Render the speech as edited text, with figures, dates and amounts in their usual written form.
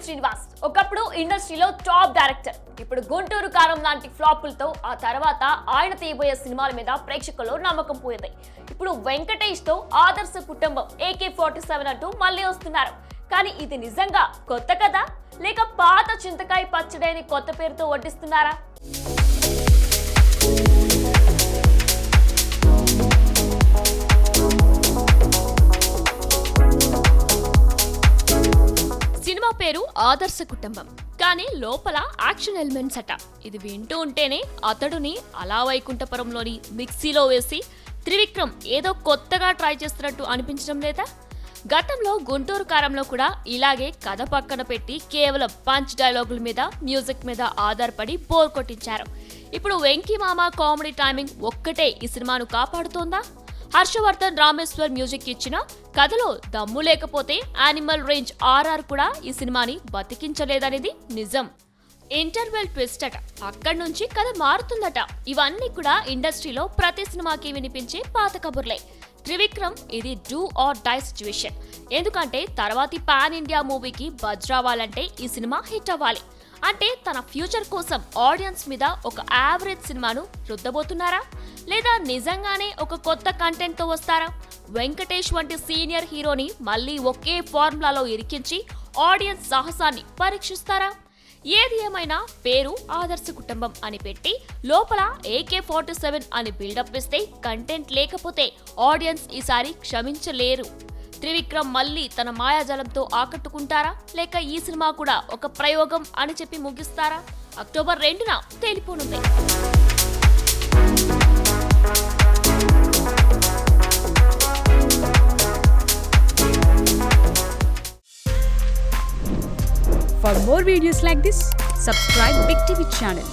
శ్రీనివాస్ ఒకప్పుడు ఇండస్ట్రీలో top director. ఇప్పుడు గుంటూరు కారం లాంటి ఫ్లాపులతో ఆ తర్వాత ఆయన తీయబోయే సినిమాల మీద ప్రేక్షకుల్లో నమ్మకం పోయింది. ఇప్పుడు వెంకటేష్ తో ఆదర్శ కుటుంబం AK-47 అంటూ మళ్ళీ వస్తున్నారు. కానీ ఇది నిజంగా కొత్త కథ లేక పాత చింతకాయ పచ్చడి అని కొత్త పేరుతో వడ్డిస్తున్నారా? సినిమా పేరు ఆదర్శ కుటుంబం, కానీ లోపల యాక్షన్ ఎలిమెంట్స్ అట. ఇది వింటూ ఉంటేనే అతడుని అలా వైకుంఠపురంలోని మిక్సీలో వేసి త్రివిక్రమ్ ఏదో కొత్తగా ట్రై చేస్తున్నట్టు అనిపించడం లేదా? గతంలో గుంటూరు కారంలో కూడా ఇలాగే కథ పక్కన పెట్టి కేవలం పంచ్ డైలాగుల మీద మ్యూజిక్ మీద ఆధారపడి బోర్ కొట్టించారు. ఇప్పుడు వెంకీ మామ కామెడీ టైమింగ్ ఒక్కటే ఈ సినిమాను కాపాడుతోందా? హర్షవర్ధన్ రామేశ్వర్ మ్యూజిక్ ఇచ్చిన కథలో దమ్ము లేకపోతే యానిమల్ రేంజ్ RR కూడా ఈ సినిమాని బతికించలేదనేది నిజం. ఇంటర్వెల్ ట్విస్ట్ అట, అక్కడి నుంచి కథ మారుతుందట. ఇవన్నీ కూడా ఇండస్ట్రీలో ప్రతి సినిమాకి వినిపించే పాత కబుర్లే. త్రివిక్రమ్ ఇది డూ ఆర్ డై సిచ్యువేషన్. ఎందుకంటే తర్వాతి పాన్ ఇండియా మూవీకి బజ్ రావాలంటే ఈ సినిమా హిట్ అవ్వాలి. అంటే తన ఫ్యూచర్ కోసం ఆడియన్స్ మీద ఒక యావరేజ్ సినిమాను రుద్దబోతున్నారా, లేదా నిజంగానే ఒక కొత్త కంటెంట్ తో వస్తారా? వెంకటేష్ వంటి సీనియర్ హీరోని మళ్ళీ ఒకే ఫార్ములాలో ఇరికించి ఆడియన్స్ సాహసాన్ని పరీక్షిస్తారా? ఏది ఏమైనా పేరు ఆదర్శ కుటుంబం అని పెట్టి లోపల AK-47 అని బిల్డప్ ఇస్తే కంటెంట్ లేకపోతే ఆడియన్స్ ఈసారి క్షమించలేరు. త్రివిక్రమ్ మళ్ళీ తన మాయాజాలంతో ఆకట్టుకుంటారా, లేక ఈ సినిమా కూడా ఒక ప్రయోగం అని చెప్పి ముగిస్తారా? October 2న తేలిపోనుంది. For more videos like this, subscribe Big TV channel.